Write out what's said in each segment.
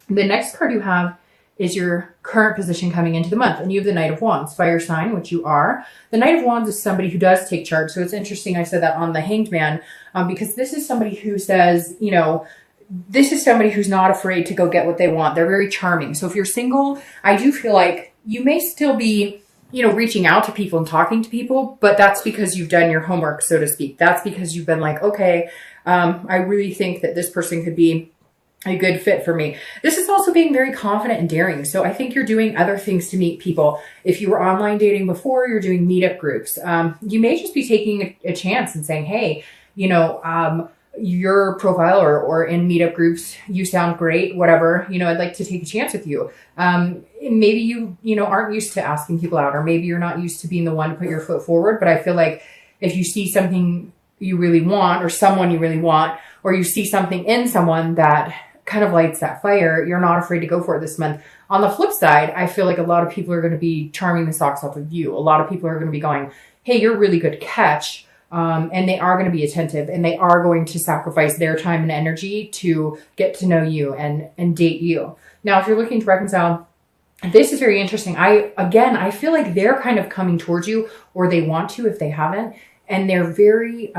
The next card you have is your current position coming into the month. And you have the Knight of Wands, fire sign, which you are. The Knight of Wands is somebody who does take charge. So it's interesting I said that on the Hanged Man, because this is somebody who says, you know, this is somebody who's not afraid to go get what they want. They're very charming. So if you're single, I do feel like you may still be, you know, reaching out to people and talking to people, but that's because you've done your homework, so to speak. That's because you've been like, okay, I really think that this person could be a good fit for me. This is also being very confident and daring. So I think you're doing other things to meet people. If you were online dating before, you're doing meetup groups. You may just be taking a chance and saying, hey, you know, your profile or in meetup groups, you sound great, whatever, you know, I'd like to take a chance with you. Maybe you know, aren't used to asking people out, or maybe you're not used to being the one to put your foot forward. But I feel like if you see something you really want, or someone you really want, or you see something in someone that kind of lights that fire, you're not afraid to go for it this month. On the flip side, I feel like a lot of people are going to be charming the socks off of you. A lot of people are going to be going, hey, you're a really good catch. And they are going to be attentive, and they are going to sacrifice their time and energy to get to know you and date you. Now, if you're looking to reconcile, this is very interesting. I feel like they're kind of coming towards you, or they want to if they haven't. And they're very,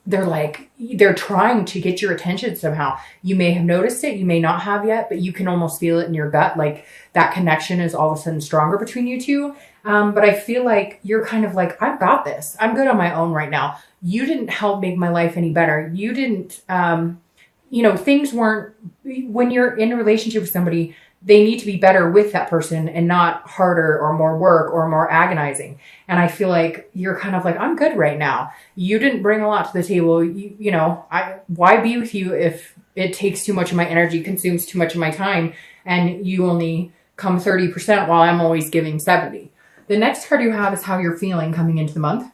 they're trying to get your attention somehow. You may have noticed it, you may not have yet, but you can almost feel it in your gut. Like that connection is all of a sudden stronger between you two. But I feel like you're kind of like, I've got this. I'm good on my own right now. You didn't help make my life any better. You didn't, you know, things weren't, when you're in a relationship with somebody, they need to be better with that person and not harder or more work or more agonizing. And I feel like you're kind of like, I'm good right now. You didn't bring a lot to the table. You know, why be with you if it takes too much of my energy, consumes too much of my time, and you only come 30% while I'm always giving 70. The next card you have is how you're feeling coming into the month.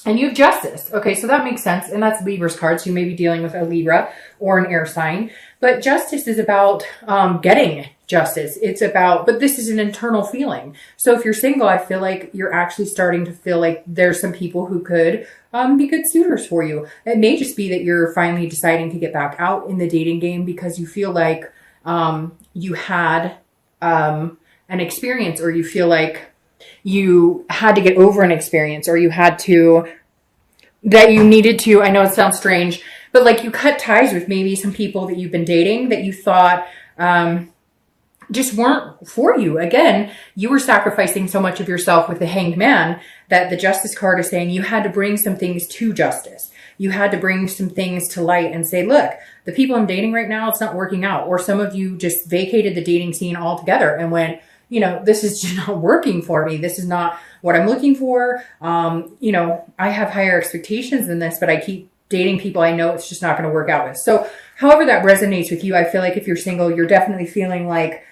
And you have Justice. Okay, so that makes sense. And that's Libra's card. So you may be dealing with a Libra or an air sign. But Justice is about getting justice. It's about, but this is an internal feeling. So if you're single, I feel like you're actually starting to feel like there's some people who could be good suitors for you. It may just be that you're finally deciding to get back out in the dating game because you feel like you had an experience, or you feel like you had to get over an experience, or you had to, that you needed to, I know it sounds strange, but like you cut ties with maybe some people that you've been dating that you thought just weren't for you. Again, you were sacrificing so much of yourself with the Hanged Man that the Justice card is saying you had to bring some things to justice. You had to bring some things to light and say, look, the people I'm dating right now, it's not working out. Or some of you just vacated the dating scene altogether and went, you know, this is just not working for me. This is not what I'm looking for. You know, I have higher expectations than this, but I keep dating people I know it's just not going to work out with. So however that resonates with you, I feel like if you're single, you're definitely feeling like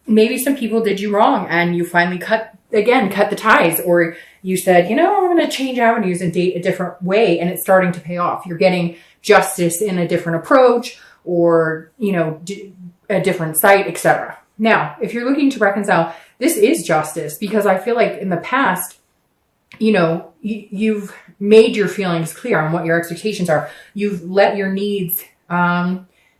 maybe some people did you wrong and you finally cut the ties, or you said, you know, I'm going to change avenues and date a different way, and it's starting to pay off. You're getting justice in a different approach, or, you know, a different site, etc. Now, if you're looking to reconcile, this is justice, because I feel like in the past, you know, you've made your feelings clear on what your expectations are. You've let your needs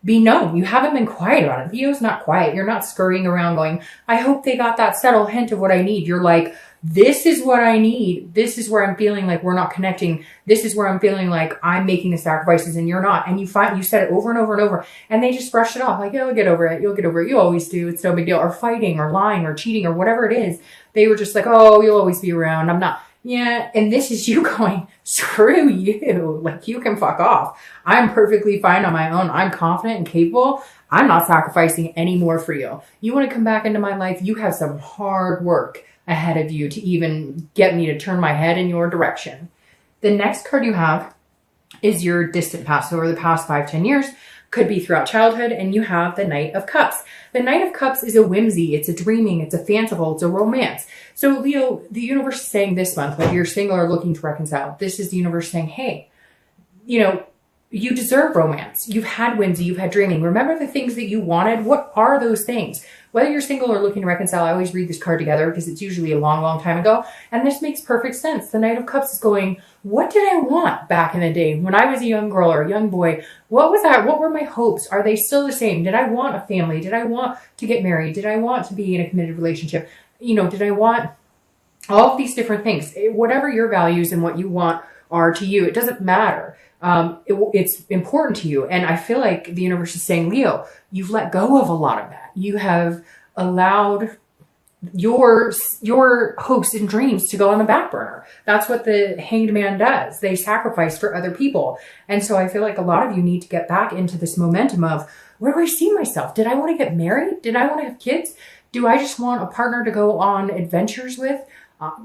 be known. You haven't been quiet about it. Leo's not quiet. You're not scurrying around going, I hope they got that subtle hint of what I need. You're like, this is what I need. This is where I'm feeling like we're not connecting. This is where I'm feeling like I'm making the sacrifices and you're not. And you said it over and over and over, and they just brushed it off. Like, you'll get over it. You'll get over it. You always do. It's no big deal. Or fighting or lying or cheating or whatever it is. They were just like, oh, you'll always be around. I'm not. Yeah. And this is you going, screw you. Like, you can fuck off. I'm perfectly fine on my own. I'm confident and capable. I'm not sacrificing any more for you. You want to come back into my life? You have some hard work ahead of you to even get me to turn my head in your direction. The next card you have is your distant past. So over the past 5-10 years, could be throughout childhood, and you have the Knight of Cups. The Knight of Cups is a whimsy, it's a dreaming, it's a fanciful, it's a romance. So Leo, the universe is saying this month, whether you're single or looking to reconcile, this is the universe saying, hey, you know, you deserve romance. You've had whimsy, you've had dreaming. Remember the things that you wanted. What are those things? Whether you're single or looking to reconcile, I always read this card together because it's usually a long, long time ago. And this makes perfect sense. The Knight of Cups is going, what did I want back in the day when I was a young girl or a young boy? What was that? What were my hopes? Are they still the same? Did I want a family? Did I want to get married? Did I want to be in a committed relationship? You know, did I want all of these different things? Whatever your values and what you want are to you, it doesn't matter. It's important to you. And I feel like the universe is saying, Leo, you've let go of a lot of that. You have allowed your hopes and dreams to go on the back burner. That's what the Hanged Man does. They sacrifice for other people. And so I feel like a lot of you need to get back into this momentum of, where do I see myself? Did I want to get married? Did I want to have kids? Do I just want a partner to go on adventures with?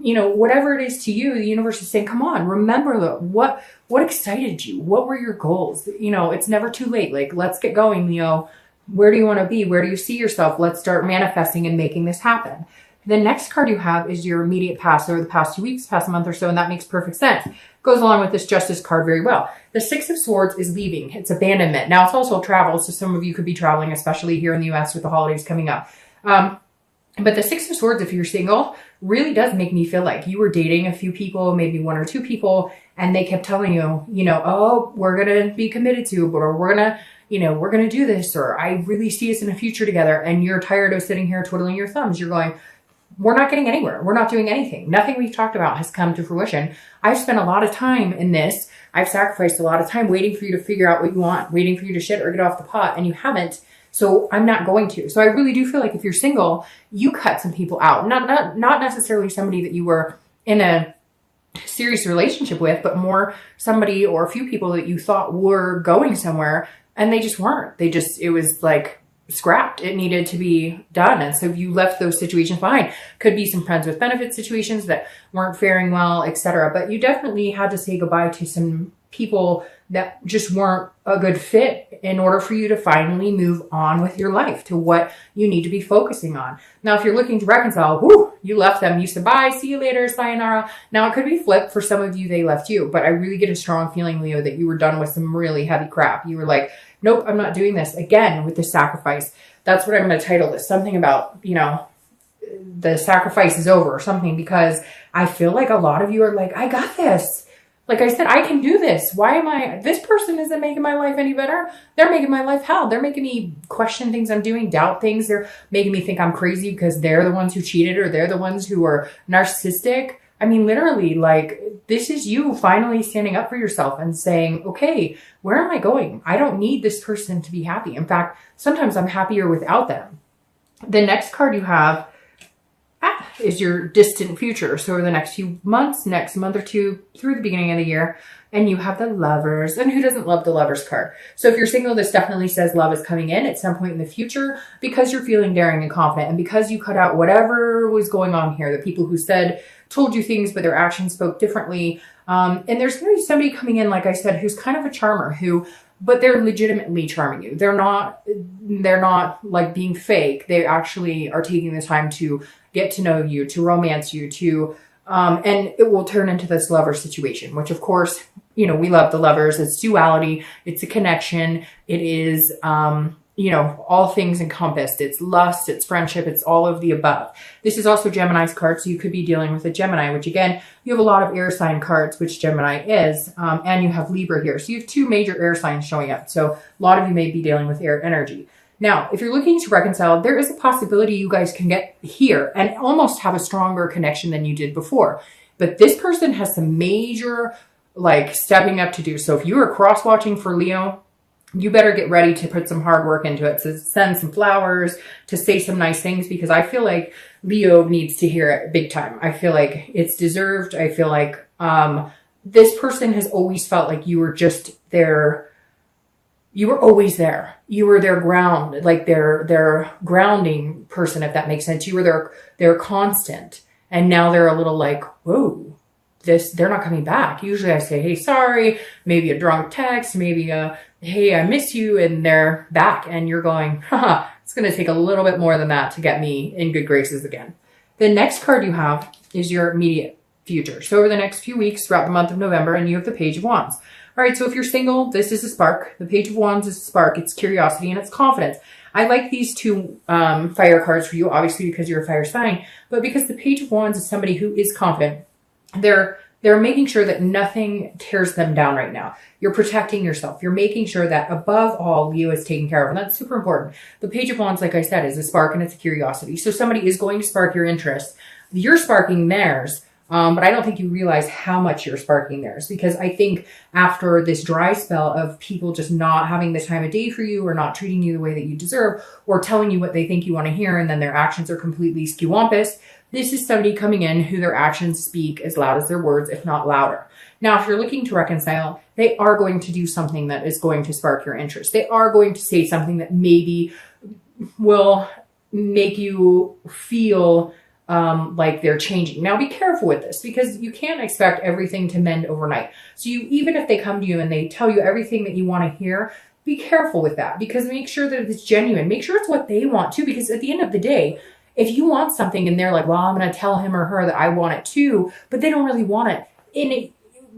You know, whatever it is to you, the universe is saying, come on, remember what excited you? What were your goals? You know, it's never too late. Like, let's get going, Leo. Where do you want to be? Where do you see yourself? Let's start manifesting and making this happen. The next card you have is your immediate past, over the past 2 weeks, past a month or so, and that makes perfect sense. Goes along with this Justice card very well. The Six of Swords is leaving. It's abandonment. Now, it's also travel, so some of you could be traveling, especially here in the US with the holidays coming up. But the Six of Swords, if you're single, really does make me feel like you were dating a few people, maybe 1 or 2 people, and they kept telling you, you know, oh, we're going to be committed to, or we're going to, you know, we're going to do this, or I really see us in a future together. And you're tired of sitting here twiddling your thumbs. You're going, we're not getting anywhere. We're not doing anything. Nothing we've talked about has come to fruition. I've spent a lot of time in this. I've sacrificed a lot of time waiting for you to figure out what you want, waiting for you to shit or get off the pot, and you haven't. So I'm not going to. So I really do feel like if you're single, you cut some people out. Not necessarily somebody that you were in a serious relationship with, but more somebody or a few people that you thought were going somewhere and they just weren't. It was like scrapped. It needed to be done. And so you left those situations behind. Could be some friends with benefit situations that weren't faring well, etc. But you definitely had to say goodbye to some people that just weren't a good fit in order for you to finally move on with your life to what you need to be focusing on. Now, if you're looking to reconcile, you left them. You said, bye, see you later, sayonara. Now, it could be flipped. For some of you, they left you. But I really get a strong feeling, Leo, that you were done with some really heavy crap. You were like, nope, I'm not doing this. Again, with the sacrifice. That's what I'm going to title this. Something about, you know, the sacrifice is over or something, because I feel like a lot of you are like, I got this. Like I said, I can do this. This person isn't making my life any better. They're making my life hell. They're making me question things I'm doing, doubt things. They're making me think I'm crazy because they're the ones who cheated or they're the ones who are narcissistic. I mean, literally, like, this is you finally standing up for yourself and saying, okay, where am I going? I don't need this person to be happy. In fact, sometimes I'm happier without them. The next card you have is your distant future. So over the next few months, next month or two, through the beginning of the year, and you have the Lovers. And who doesn't love the Lovers card? So if you're single, this definitely says love is coming in at some point in the future because you're feeling daring and confident, and because you cut out whatever was going on here, the people who told you things, but their actions spoke differently. And there's going to be somebody coming in, like I said, who's kind of a charmer, but they're legitimately charming you. They're not like being fake. They actually are taking the time to get to know you, to romance you, and it will turn into this lover situation, which of course, you know, we love the Lovers. It's duality. It's a connection. It is, you know, all things encompassed. It's lust, it's friendship, it's all of the above. This is also Gemini's card, so you could be dealing with a Gemini, which again, you have a lot of air sign cards, which Gemini is, and you have Libra here. So you have 2 major air signs showing up. So a lot of you may be dealing with air energy. Now, if you're looking to reconcile, there is a possibility you guys can get here and almost have a stronger connection than you did before. But this person has some major, like, stepping up to do. So if you are cross-watching for Leo, you better get ready to put some hard work into it, to send some flowers, to say some nice things, because I feel like Leo needs to hear it big time. I feel like it's deserved. I feel like this person has always felt like you were just there. You were always there. You were their ground, like their grounding person, if that makes sense. You were their constant. And now they're a little like, whoa, they're not coming back. Usually I say, hey, sorry, maybe a drunk text, maybe hey, I miss you, and they're back. And you're going, haha, it's going to take a little bit more than that to get me in good graces again. The next card you have is your immediate future. So over the next few weeks throughout the month of November, and you have the Page of Wands. All right, so if you're single, this is a spark. The Page of Wands is a spark. It's curiosity and it's confidence. I like these two fire cards for you, obviously because you're a fire sign, but because the Page of Wands is somebody who is confident. They're making sure that nothing tears them down right now. You're protecting yourself. You're making sure that above all, Leo is taken care of. And that's super important. The Page of Wands, like I said, is a spark and it's a curiosity. So somebody is going to spark your interest. You're sparking theirs. But I don't think you realize how much you're sparking theirs, because I think after this dry spell of people just not having the time of day for you or not treating you the way that you deserve or telling you what they think you want to hear and then their actions are completely skewampus, this is somebody coming in who their actions speak as loud as their words, if not louder. Now, if you're looking to reconcile, they are going to do something that is going to spark your interest. They are going to say something that maybe will make you feel like they're changing. Now be careful with this, because you can't expect everything to mend overnight. So even if they come to you and they tell you everything that you want to hear, be careful with that, because make sure that it's genuine. Make sure it's what they want too, because at the end of the day, if you want something and they're like, well, I'm going to tell him or her that I want it too, but they don't really want it in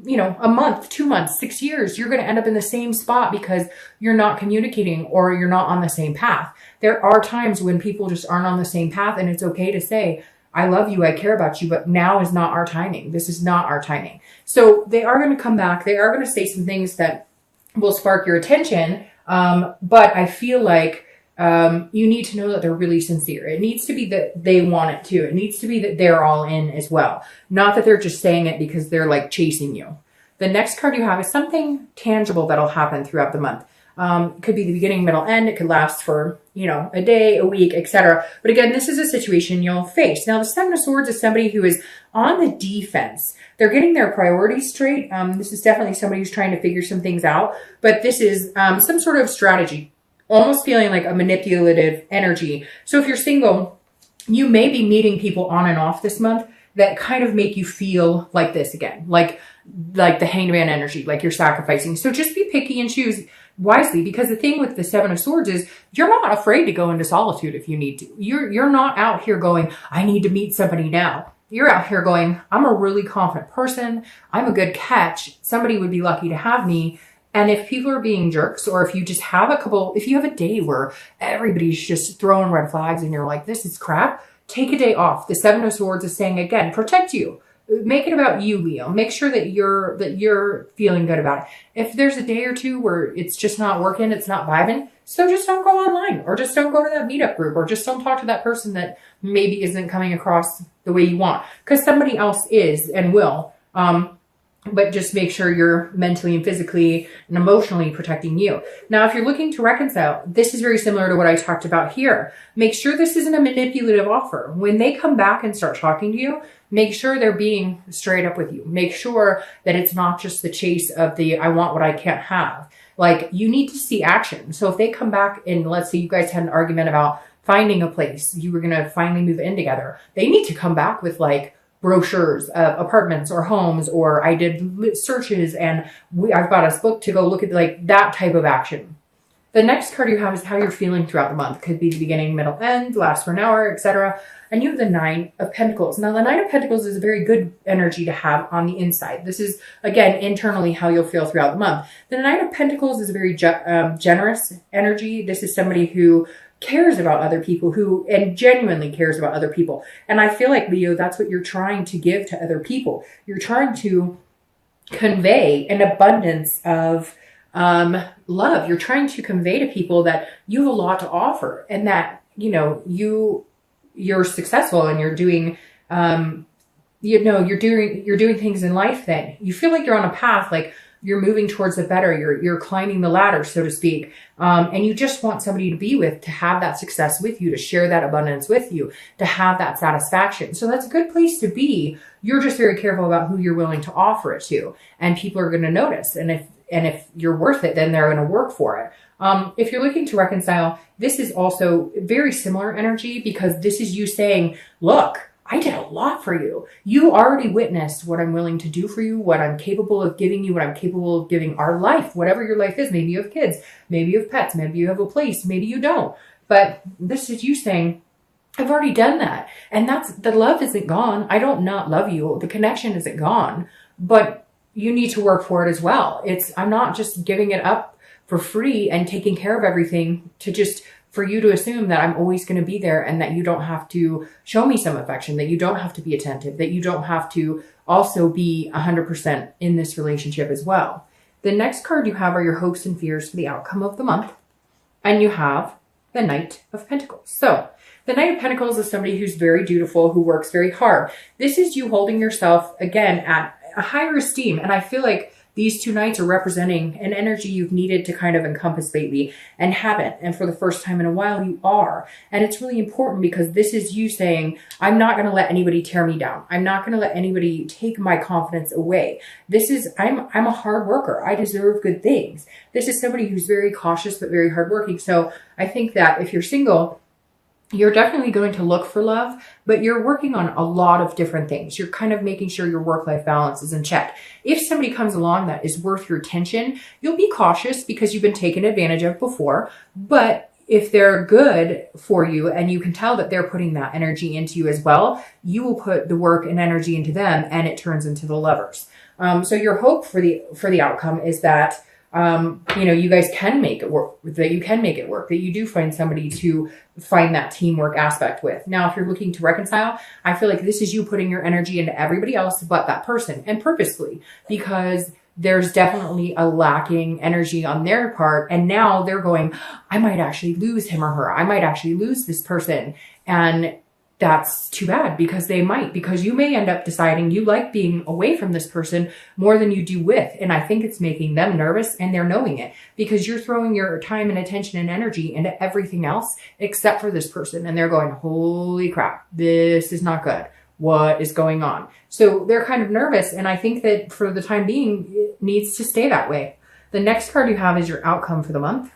a month, 2 months, 6 years, you're going to end up in the same spot because you're not communicating or you're not on the same path. There are times when people just aren't on the same path, and it's okay to say, I love you, I care about you, but now is not our timing. This is not our timing. So they are going to come back. They are going to say some things that will spark your attention. But I feel like you need to know that they're really sincere. It needs to be that they want it too. It needs to be that they're all in as well. Not that they're just saying it because they're like chasing you. The next card you have is something tangible that'll happen throughout the month. It could be the beginning, middle, end. It could last for, a day, a week, etc. But again, this is a situation you'll face. Now, the Seven of Swords is somebody who is on the defense. They're getting their priorities straight. This is definitely somebody who's trying to figure some things out. But this is some sort of strategy, almost feeling like a manipulative energy. So if you're single, you may be meeting people on and off this month that kind of make you feel like this again, like the Hanged Man energy, like you're sacrificing. So just be picky and choose wisely, because the thing with the Seven of Swords is you're not afraid to go into solitude if you need to. You're not out here going, I need to meet somebody now. You're out here going, I'm a really confident person. I'm a good catch. Somebody would be lucky to have me. And if people are being jerks, or if you just have if you have a day where everybody's just throwing red flags and you're like, this is crap, take a day off. The Seven of Swords is saying, again, protect you. Make it about you, Leo. Make sure that you're feeling good about it. If there's a day or two where it's just not working, it's not vibing, so just don't go online, or just don't go to that meetup group, or just don't talk to that person that maybe isn't coming across the way you want, because somebody else is and will. But just make sure you're mentally and physically and emotionally protecting you. Now, if you're looking to reconcile, this is very similar to what I talked about here. Make sure this isn't a manipulative offer. When they come back and start talking to you, make sure they're being straight up with you. Make sure that it's not just the chase of the, I want what I can't have. Like, you need to see action. So if they come back and let's say you guys had an argument about finding a place, you were going to finally move in together, they need to come back with like, brochures of apartments or homes, or I did searches and I've got us booked to go look at, like that type of action. The next card you have is how you're feeling throughout the month. Could be the beginning, middle, end, last for an hour, etc. And you have the Nine of Pentacles. Now, the Nine of Pentacles is a very good energy to have on the inside. This is, again, internally how you'll feel throughout the month. The Nine of Pentacles is a very generous energy. This is somebody who cares about other people, and genuinely cares about other people. And I feel like, Leo, that's what you're trying to give to other people. You're trying to convey an abundance of love. You're trying to convey to people that you have a lot to offer, and that, you're successful, and you're doing, you're doing things in life that you feel like you're on a path, like you're moving towards the better. You're climbing the ladder, so to speak. And you just want somebody to be with, to have that success with you, to share that abundance with you, to have that satisfaction. So that's a good place to be. You're just very careful about who you're willing to offer it to. And people are going to notice. And if you're worth it, then they're going to work for it. If you're looking to reconcile, this is also very similar energy, because this is you saying, look, I did a lot for you. You already witnessed what I'm willing to do for you, what I'm capable of giving you, what I'm capable of giving our life, whatever your life is. Maybe you have kids, maybe you have pets, maybe you have a place, maybe you don't. But this is you saying, I've already done that. And the love isn't gone. I don't not love you. The connection isn't gone, but you need to work for it as well. I'm not just giving it up for free and taking care of everything to just for you to assume that I'm always going to be there and that you don't have to show me some affection, that you don't have to be attentive, that you don't have to also be 100% in this relationship as well. The next card you have are your hopes and fears for the outcome of the month. And you have the Knight of Pentacles. So the Knight of Pentacles is somebody who's very dutiful, who works very hard. This is you holding yourself, again, at a higher esteem. And I feel like these two knights are representing an energy you've needed to kind of encompass lately and haven't. And for the first time in a while, you are. And it's really important because this is you saying, I'm not going to let anybody tear me down. I'm not going to let anybody take my confidence away. I'm a hard worker. I deserve good things. This is somebody who's very cautious, but very hardworking. So I think that if you're single, you're definitely going to look for love, but you're working on a lot of different things. You're kind of making sure your work-life balance is in check. If somebody comes along that is worth your attention, you'll be cautious because you've been taken advantage of before. But if they're good for you and you can tell that they're putting that energy into you as well, you will put the work and energy into them and it turns into the lovers. So your hope for the outcome is that you guys can make it work, that you can make it work, that you do find somebody to find that teamwork aspect with. Now, if you're looking to reconcile, I feel like this is you putting your energy into everybody else but that person, and purposefully, because there's definitely a lacking energy on their part. And now they're going, I might actually lose him or her. I might actually lose this person. And that's too bad because you may end up deciding you like being away from this person more than you do with. And I think it's making them nervous and they're knowing it because you're throwing your time and attention and energy into everything else except for this person. And they're going, holy crap, this is not good. What is going on? So they're kind of nervous. And I think that for the time being, it needs to stay that way. The next card you have is your outcome for the month.